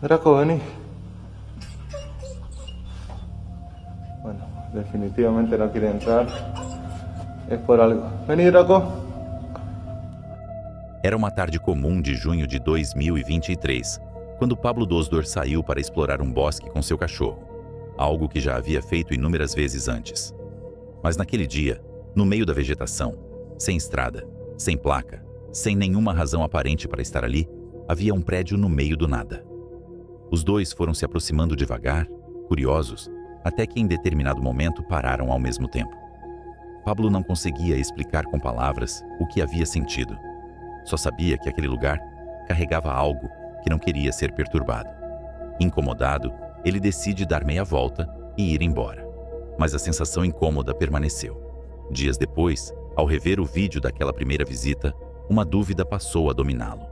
Draco, vení. Bueno, definitivamente no quiere entrar. Es por algo. Vení, Draco. Era uma tarde comum de junho de 2023, quando Pablo Dosdor saiu para explorar um bosque com seu cachorro, algo que já havia feito inúmeras vezes antes. Mas naquele dia, no meio da vegetação, sem estrada, sem placa, sem nenhuma razão aparente para estar ali, havia um prédio no meio do nada. Os dois foram se aproximando devagar, curiosos, até que em determinado momento pararam ao mesmo tempo. Pablo não conseguia explicar com palavras o que havia sentido. Só sabia que aquele lugar carregava algo que não queria ser perturbado. Incomodado, ele decide dar meia volta e ir embora. Mas a sensação incômoda permaneceu. Dias depois, ao rever o vídeo daquela primeira visita, uma dúvida passou a dominá-lo.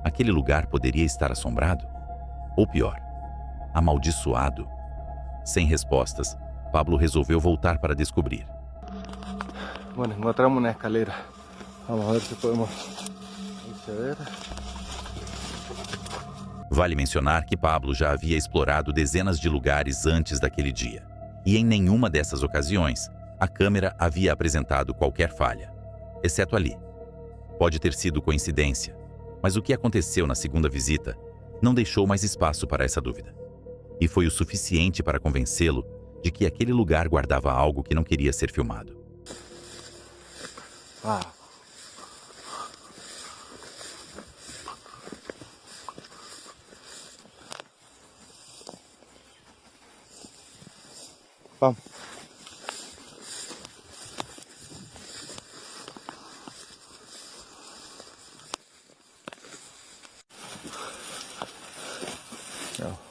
Aquele lugar poderia estar assombrado? Ou pior, amaldiçoado? Sem respostas, Pablo resolveu voltar para descobrir. Bueno, encontramos una escalera. Vamos a ver si podemos acceder. Vale mencionar que Pablo já havia explorado dezenas de lugares antes daquele dia. E em nenhuma dessas ocasiões, a câmera havia apresentado qualquer falha. Exceto ali. Pode ter sido coincidência, mas o que aconteceu na segunda visita não deixou mais espaço para essa dúvida. E foi o suficiente para convencê-lo de que aquele lugar guardava algo que não queria ser filmado. Ah. Vamos.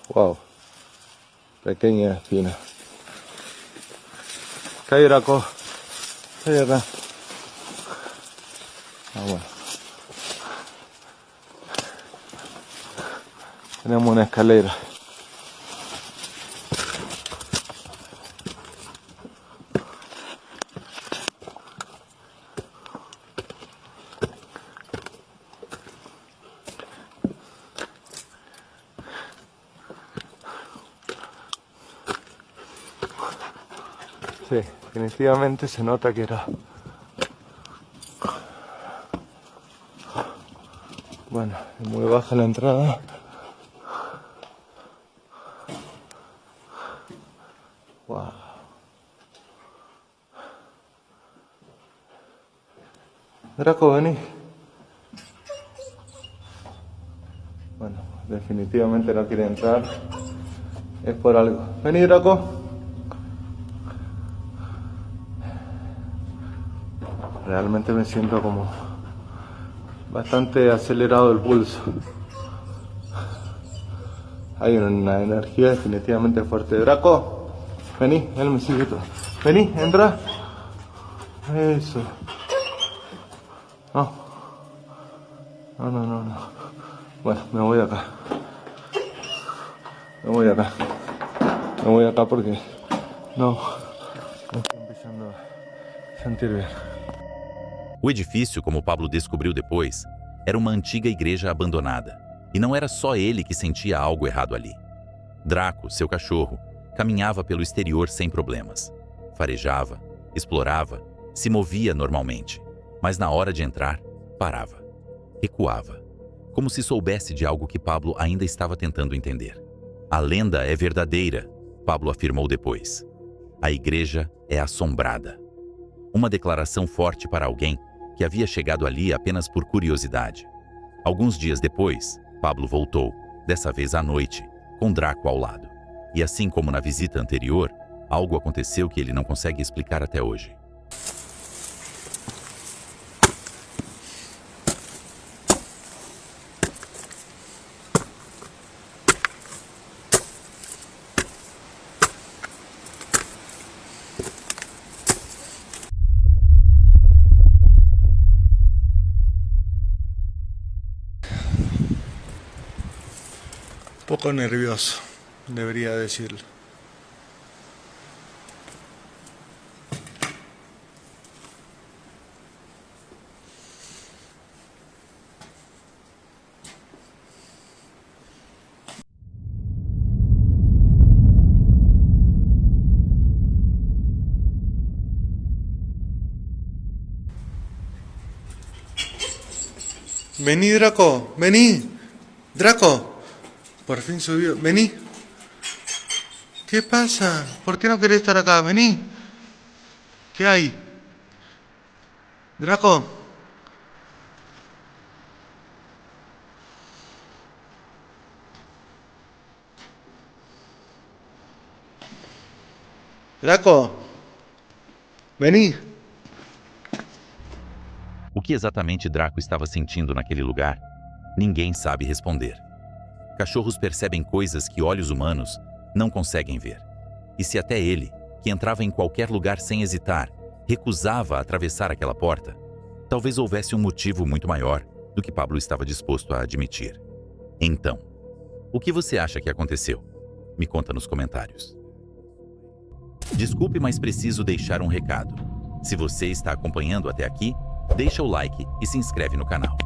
Wow. Pequeña espina. Caí, Draco. Caí acá. Ah, bueno. Tenemos una escalera. Sí, definitivamente se nota que era. Bueno, es muy baja la entrada. Wow. Draco, vení. Bueno, definitivamente no quiere entrar. Es por algo. Vení, Draco. Realmente me siento como bastante acelerado el pulso. Hay una energía definitivamente fuerte. Draco, vení, él me sigue todo. Vení, entra. Eso. No. No. Bueno, me voy acá. Me voy acá porque no estoy empezando a sentir bien. O edifício, como Pablo descobriu depois, era uma antiga igreja abandonada. E não era só ele que sentia algo errado ali. Draco, seu cachorro, caminhava pelo exterior sem problemas. Farejava, explorava, se movia normalmente. Mas na hora de entrar, parava. Recuava. Como se soubesse de algo que Pablo ainda estava tentando entender. A lenda é verdadeira, Pablo afirmou depois. A igreja é assombrada. Uma declaração forte para alguém que havia chegado ali apenas por curiosidade. Alguns dias depois, Pablo voltou, dessa vez à noite, com Draco ao lado. E assim como na visita anterior, algo aconteceu que ele não consegue explicar até hoje. Poco nervioso, debería decirlo. Vení, Draco, vení. Draco, por fin subió. Vení. ¿Qué pasa? ¿Por qué no querés estar acá? Vení. ¿Qué hay? Draco. Draco. Vení. O que exatamente Draco estava sentindo naquele lugar, ninguém sabe responder. Cachorros percebem coisas que olhos humanos não conseguem ver. E se até ele, que entrava em qualquer lugar sem hesitar, recusava atravessar aquela porta, talvez houvesse um motivo muito maior do que Pablo estava disposto a admitir. Então, o que você acha que aconteceu? Me conta nos comentários. Desculpe, mas preciso deixar um recado. Se você está acompanhando até aqui, deixa o like e se inscreve no canal.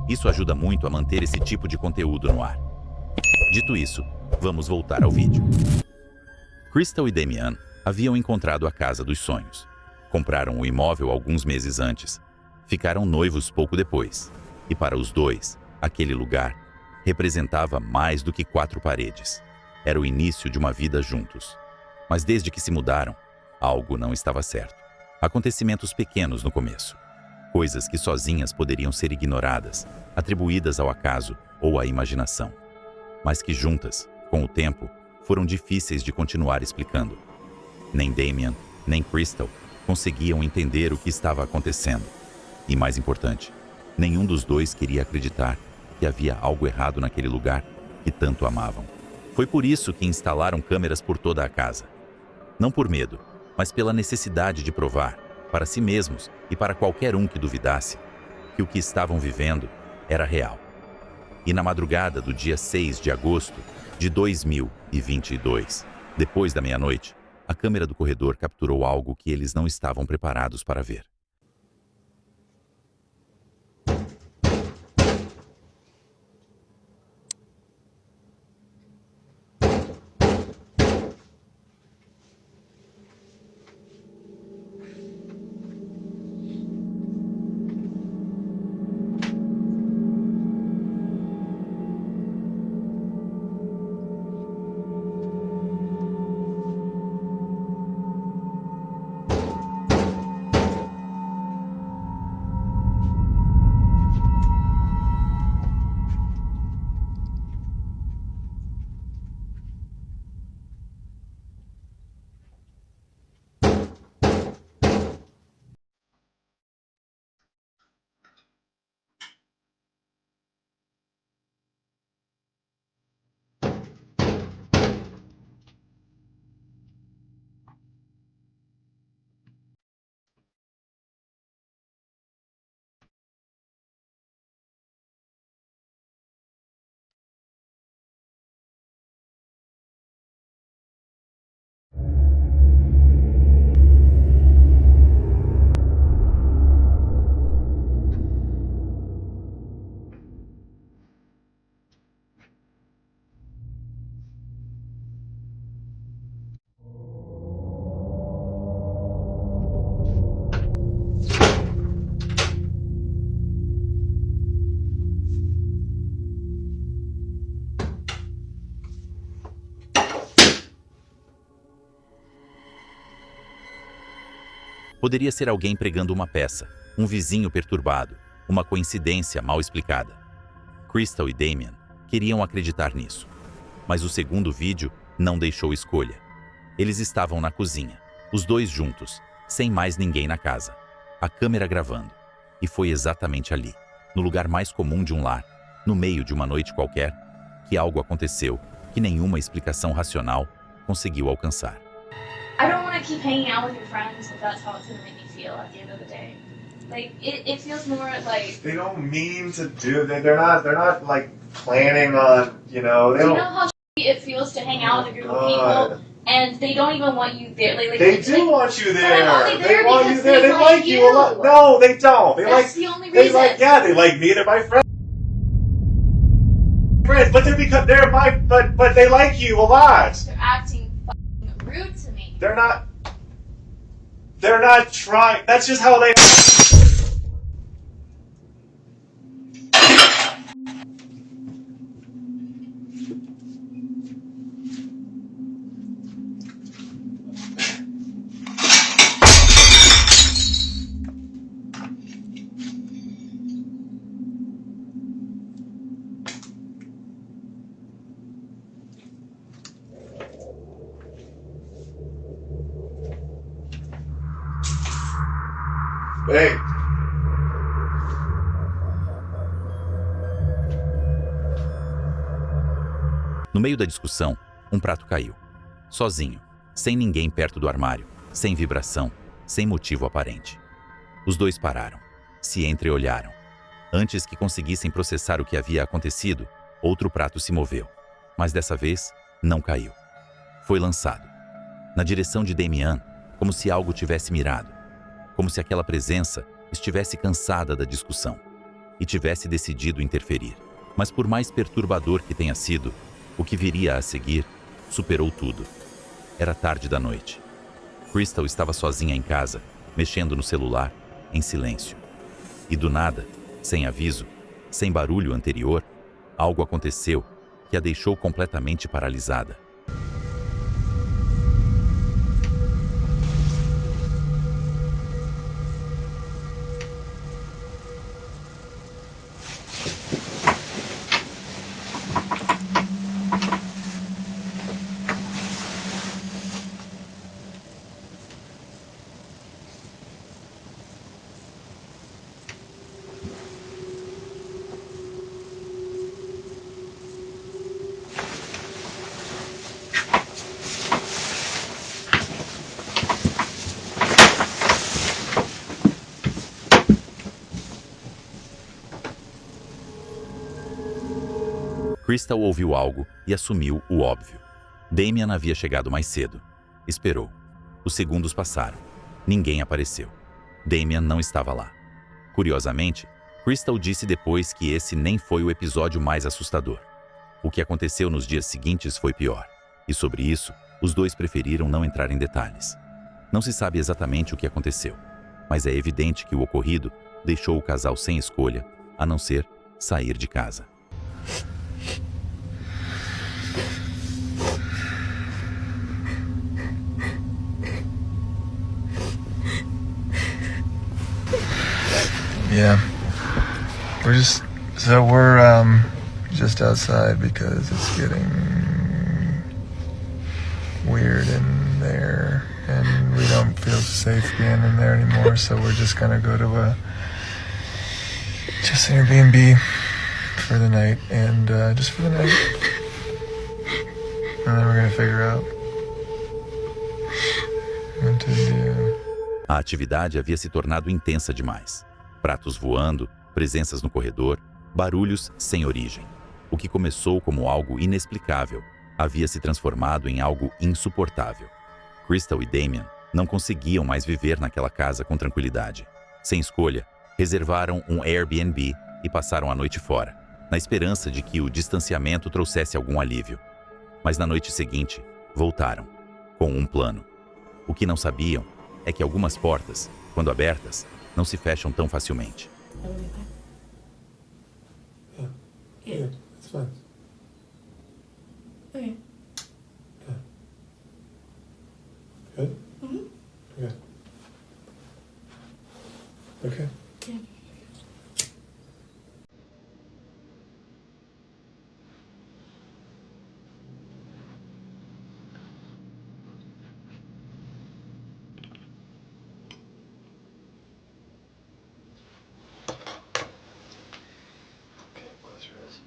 Isso ajuda muito a manter esse tipo de conteúdo no ar. Dito isso, vamos voltar ao vídeo. Crystal e Damian haviam encontrado a casa dos sonhos. Compraram o imóvel alguns meses antes. Ficaram noivos pouco depois. E para os dois, aquele lugar representava mais do que 4 paredes. Era o início de uma vida juntos. Mas desde que se mudaram, algo não estava certo. Acontecimentos pequenos no começo. Coisas que sozinhas poderiam ser ignoradas, atribuídas ao acaso ou à imaginação. Mas que juntas, com o tempo, foram difíceis de continuar explicando. Nem Damian, nem Crystal conseguiam entender o que estava acontecendo. E mais importante, nenhum dos dois queria acreditar que havia algo errado naquele lugar que tanto amavam. Foi por isso que instalaram câmeras por toda a casa. Não por medo, mas pela necessidade de provar, para si mesmos e para qualquer um que duvidasse, que o que estavam vivendo era real. E na madrugada do dia 6 de agosto de 2022, depois da meia-noite, a câmera do corredor capturou algo que eles não estavam preparados para ver. Poderia ser alguém pregando uma peça, um vizinho perturbado, uma coincidência mal explicada. Crystal e Damian queriam acreditar nisso. Mas o segundo vídeo não deixou escolha. Eles estavam na cozinha, os dois juntos, sem mais ninguém na casa. A câmera gravando. E foi exatamente ali, no lugar mais comum de um lar, no meio de uma noite qualquer, que algo aconteceu que nenhuma explicação racional conseguiu alcançar. I don't want to keep hanging out with your friends if that's how it's going to make me feel at the end of the day. Like, it feels more like... They don't mean to do that. They're not like planning on, you know, they Do you don't. know how it feels to hang out with a group of people and they don't even want you there? Like They do want you But there. I'm only there They want you because there. they They like like you a lot. you. No, they don't. They That's like. the only They reason. like. Yeah, they like me. They're my friends. But they're my. But they like you a lot. They're acting fucking rude to me. They're not. They're not trying. That's just how they. Hey. No meio da discussão, um prato caiu. Sozinho, sem ninguém perto do armário, sem vibração, sem motivo aparente. Os dois pararam, se entreolharam. Antes que conseguissem processar o que havia acontecido, outro prato se moveu. Mas dessa vez, não caiu. Foi lançado. Na direção de Damian, como se algo tivesse mirado. Como se aquela presença estivesse cansada da discussão e tivesse decidido interferir. Mas por mais perturbador que tenha sido, o que viria a seguir superou tudo. Era tarde da noite. Crystal estava sozinha em casa, mexendo no celular, em silêncio. E do nada, sem aviso, sem barulho anterior, algo aconteceu que a deixou completamente paralisada. Crystal ouviu algo e assumiu o óbvio. Damian havia chegado mais cedo. Esperou. Os segundos passaram. Ninguém apareceu. Damian não estava lá. Curiosamente, Crystal disse depois que esse nem foi o episódio mais assustador. O que aconteceu nos dias seguintes foi pior. E sobre isso, os dois preferiram não entrar em detalhes. Não se sabe exatamente o que aconteceu, mas é evidente que o ocorrido deixou o casal sem escolha, a não ser sair de casa. Yeah. We're just just outside because it's getting weird in there and we don't feel safe being in there anymore, so we're just gonna go to just an Airbnb for the night and just for the night. And then we're gonna figure out what to do. A atividade havia se tornado intensa demais. Pratos voando, presenças no corredor, barulhos sem origem. O que começou como algo inexplicável havia se transformado em algo insuportável. Crystal e Damian não conseguiam mais viver naquela casa com tranquilidade. Sem escolha, reservaram um Airbnb e passaram a noite fora, na esperança de que o distanciamento trouxesse algum alívio. Mas na noite seguinte, voltaram, com um plano. O que não sabiam é que algumas portas, quando abertas, não se fecham tão facilmente. Yeah, it's fine. Okay. Good? Mhm. Okay. Okay. Yeah. Okay, close your eyes.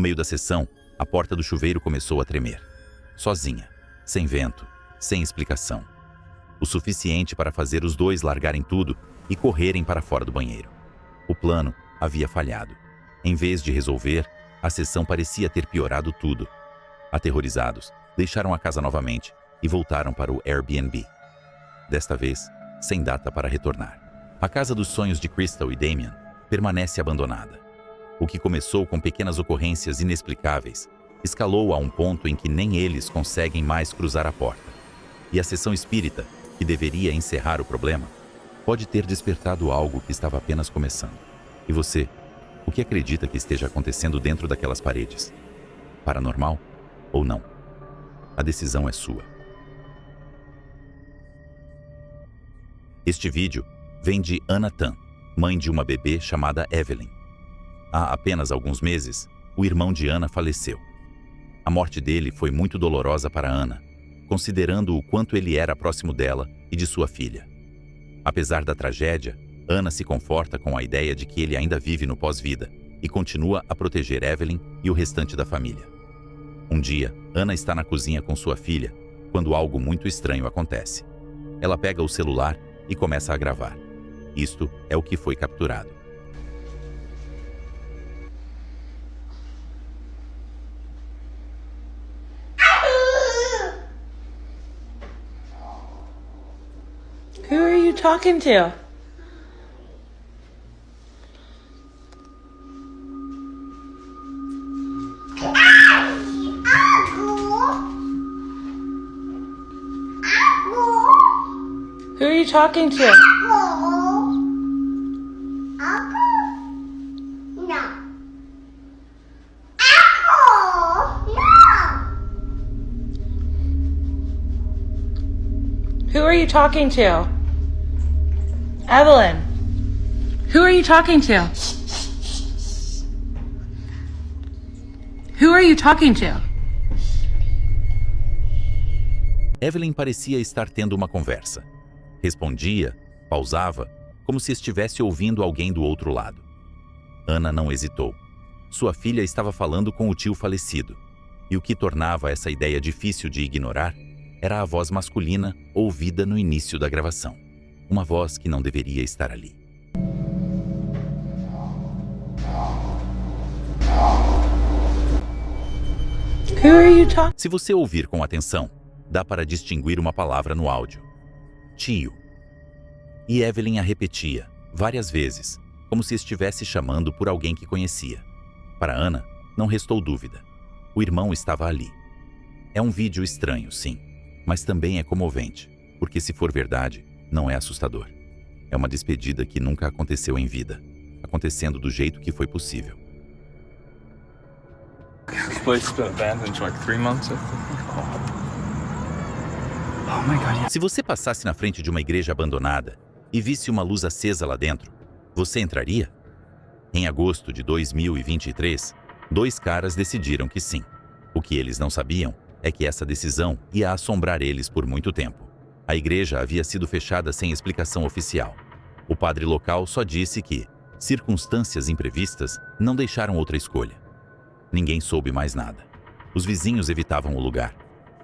meio da sessão, a porta do chuveiro começou a tremer. Sozinha, sem vento, sem explicação. O suficiente para fazer os dois largarem tudo e correrem para fora do banheiro. O plano havia falhado. Em vez de resolver, a sessão parecia ter piorado tudo. Aterrorizados, deixaram a casa novamente e voltaram para o Airbnb. Desta vez, sem data para retornar. A casa dos sonhos de Crystal e Damien permanece abandonada. O que começou com pequenas ocorrências inexplicáveis escalou a um ponto em que nem eles conseguem mais cruzar a porta. E a sessão espírita, que deveria encerrar o problema, pode ter despertado algo que estava apenas começando. E você, o que acredita que esteja acontecendo dentro daquelas paredes? Paranormal ou não? A decisão é sua. Este vídeo vem de Anna Tan, mãe de uma bebê chamada Evelyn. Há apenas alguns meses, o irmão de Anna faleceu. A morte dele foi muito dolorosa para Anna, considerando o quanto ele era próximo dela e de sua filha. Apesar da tragédia, Anna se conforta com a ideia de que ele ainda vive no pós-vida e continua a proteger Evelyn e o restante da família. Um dia, Anna está na cozinha com sua filha, quando algo muito estranho acontece. Ela pega o celular e começa a gravar. Isto é o que foi capturado. Who are you talking to? Who are you talking to? Who are you talking to? Evelyn. Who are you talking to? Who are you talking to? Evelyn parecia estar tendo uma conversa. Respondia, pausava, como se estivesse ouvindo alguém do outro lado. Anna não hesitou. Sua filha estava falando com o tio falecido, e o que tornava essa ideia difícil de ignorar era a voz masculina ouvida no início da gravação. Uma voz que não deveria estar ali. Who are you talking? Se você ouvir com atenção, dá para distinguir uma palavra no áudio. Tio. E Evelyn a repetia, várias vezes, como se estivesse chamando por alguém que conhecia. Para Anna, não restou dúvida. O irmão estava ali. É um vídeo estranho, sim, mas também é comovente, porque se for verdade, não é assustador. É uma despedida que nunca aconteceu em vida, acontecendo do jeito que foi possível. This place has been abandoned for like 3 months, I think. Oh my God, yeah. Se você passasse na frente de uma igreja abandonada e visse uma luz acesa lá dentro, você entraria? Em agosto de 2023, 2 caras decidiram que sim. O que eles não sabiam é que essa decisão ia assombrar eles por muito tempo. A igreja havia sido fechada sem explicação oficial. O padre local só disse que circunstâncias imprevistas não deixaram outra escolha. Ninguém soube mais nada. Os vizinhos evitavam o lugar.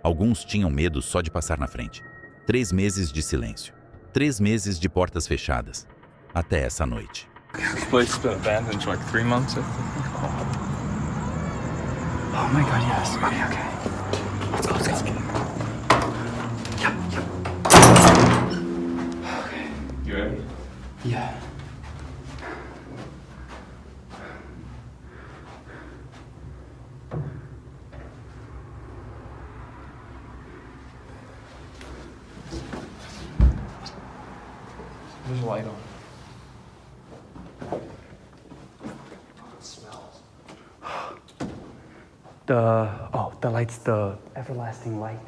Alguns tinham medo só de passar na frente. 3 meses de silêncio. 3 meses de portas fechadas. Até essa noite. This place has been abandoned for like 3 months, I think. Oh my God, yes. Okay. Let's go, let's go. Yep. Okay. You ready? Yeah. There's a light on. It smells. The light's the everlasting light.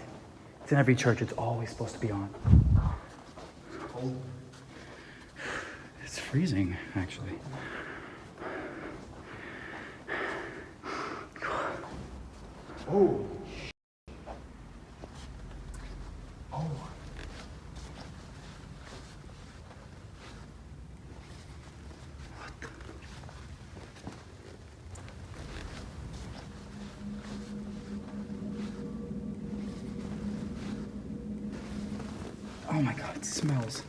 It's in every church. It's always supposed to be on. It's freezing, actually. Oh. Oh my god, it smells.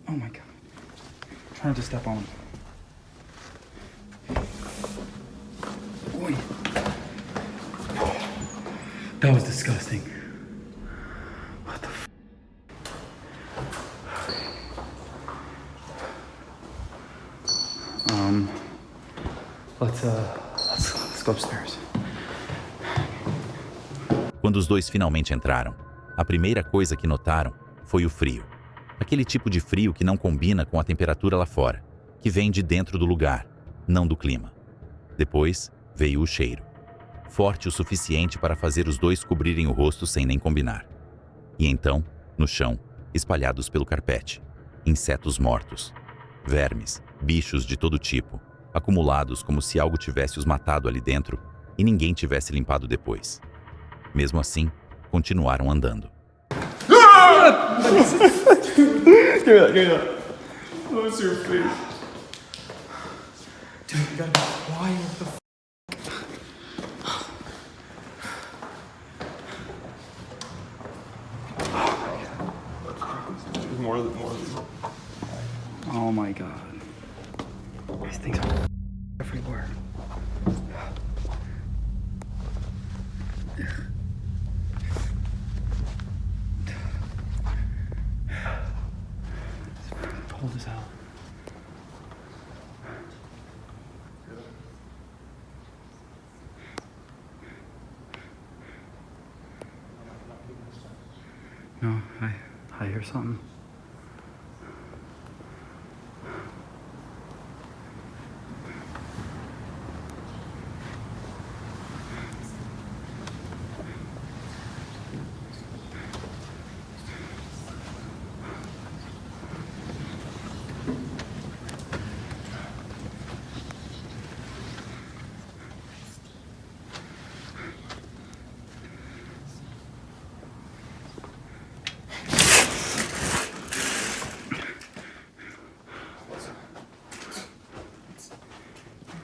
Oh my god. Try not to step on him. Oi. That was disgusting. What the f? Let's go upstairs. Quando os dois finalmente entraram, a primeira coisa que notaram foi o frio. Aquele tipo de frio que não combina com a temperatura lá fora, que vem de dentro do lugar, não do clima. Depois veio o cheiro, forte o suficiente para fazer os dois cobrirem o rosto sem nem combinar. E então, no chão, espalhados pelo carpete, insetos mortos, vermes, bichos de todo tipo, acumulados como se algo tivesse os matado ali dentro e ninguém tivesse limpado depois. Mesmo assim, continuaram andando. Give me that. What's your face? Dude, you gotta be quiet. What the f? More of these. Oh my god. These things are everywhere. It's cold as hell. No, I hear something.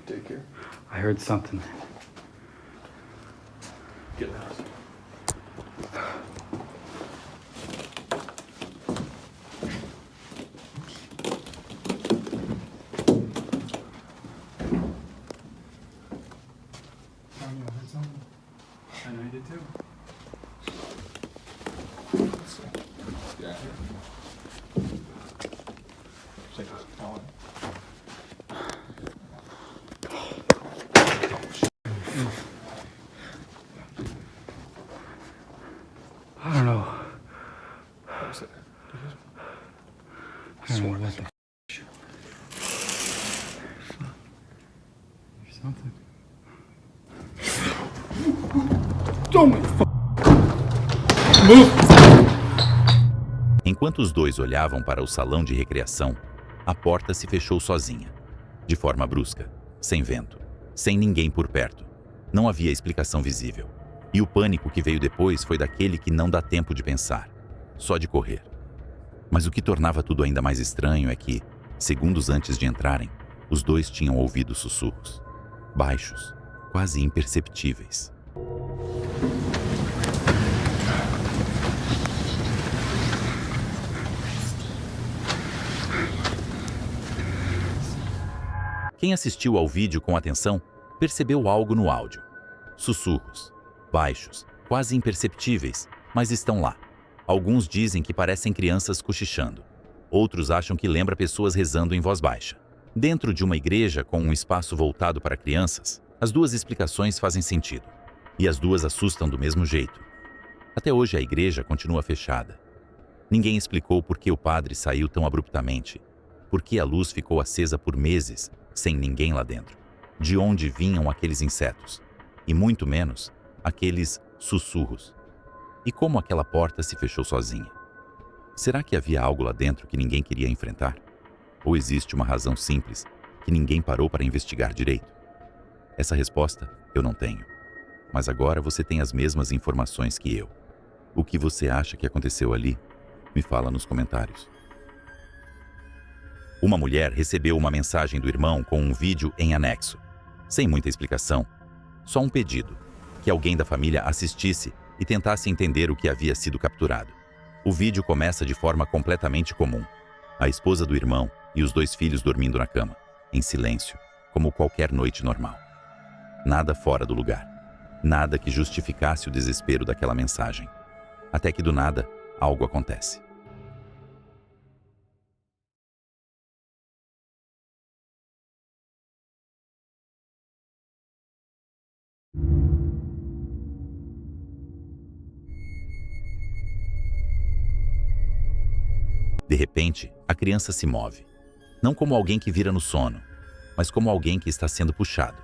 Take care. I heard something. Get in the house. I know you did too. Yeah. Take this. I don't know. What was it? I don't know what the f. There's something. Don't f. Enquanto os dois olhavam para o salão de recreação, a porta se fechou sozinha, de forma brusca, sem vento, sem ninguém por perto. Não havia explicação visível. E o pânico que veio depois foi daquele que não dá tempo de pensar, só de correr. Mas o que tornava tudo ainda mais estranho é que, segundos antes de entrarem, os dois tinham ouvido sussurros, baixos, quase imperceptíveis. Quem assistiu ao vídeo com atenção percebeu algo no áudio. Sussurros, baixos, quase imperceptíveis, mas estão lá. Alguns dizem que parecem crianças cochichando. Outros acham que lembra pessoas rezando em voz baixa. Dentro de uma igreja com um espaço voltado para crianças, as duas explicações fazem sentido. E as duas assustam do mesmo jeito. Até hoje a igreja continua fechada. Ninguém explicou por que o padre saiu tão abruptamente, por que a luz ficou acesa por meses, sem ninguém lá dentro. De onde vinham aqueles insetos? E muito menos, aqueles sussurros. E como aquela porta se fechou sozinha? Será que havia algo lá dentro que ninguém queria enfrentar? Ou existe uma razão simples que ninguém parou para investigar direito? Essa resposta eu não tenho. Mas agora você tem as mesmas informações que eu. O que você acha que aconteceu ali? Me fala nos comentários. Uma mulher recebeu uma mensagem do irmão com um vídeo em anexo. sem muita explicação. Só um pedido: que alguém da família assistisse e tentasse entender o que havia sido capturado. O vídeo começa de forma completamente comum. A esposa do irmão e os 2 filhos dormindo na cama, em silêncio, como qualquer noite normal. Nada fora do lugar. Nada que justificasse o desespero daquela mensagem. Até que do nada, algo acontece. De repente, a criança se move. Não como alguém que vira no sono, mas como alguém que está sendo puxado.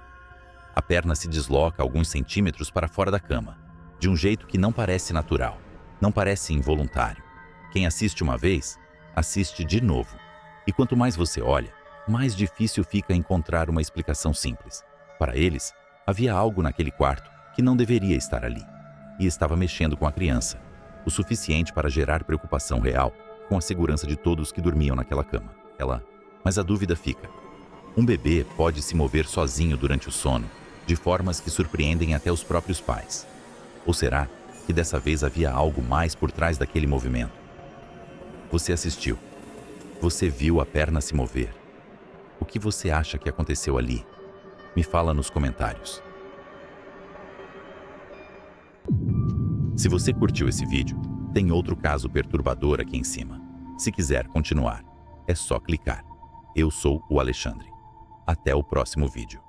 A perna se desloca alguns centímetros para fora da cama, de um jeito que não parece natural, não parece involuntário. Quem assiste uma vez, assiste de novo. E quanto mais você olha, mais difícil fica encontrar uma explicação simples. Para eles, havia algo naquele quarto que não deveria estar ali, e estava mexendo com a criança, o suficiente para gerar preocupação real com a segurança de todos que dormiam naquela cama. Mas a dúvida fica. Um bebê pode se mover sozinho durante o sono, de formas que surpreendem até os próprios pais. Ou será que dessa vez havia algo mais por trás daquele movimento? Você assistiu. Você viu a perna se mover. O que você acha que aconteceu ali? Me fala nos comentários. Se você curtiu esse vídeo, tem outro caso perturbador aqui em cima. Se quiser continuar, é só clicar. Eu sou o Alexandre. Até o próximo vídeo.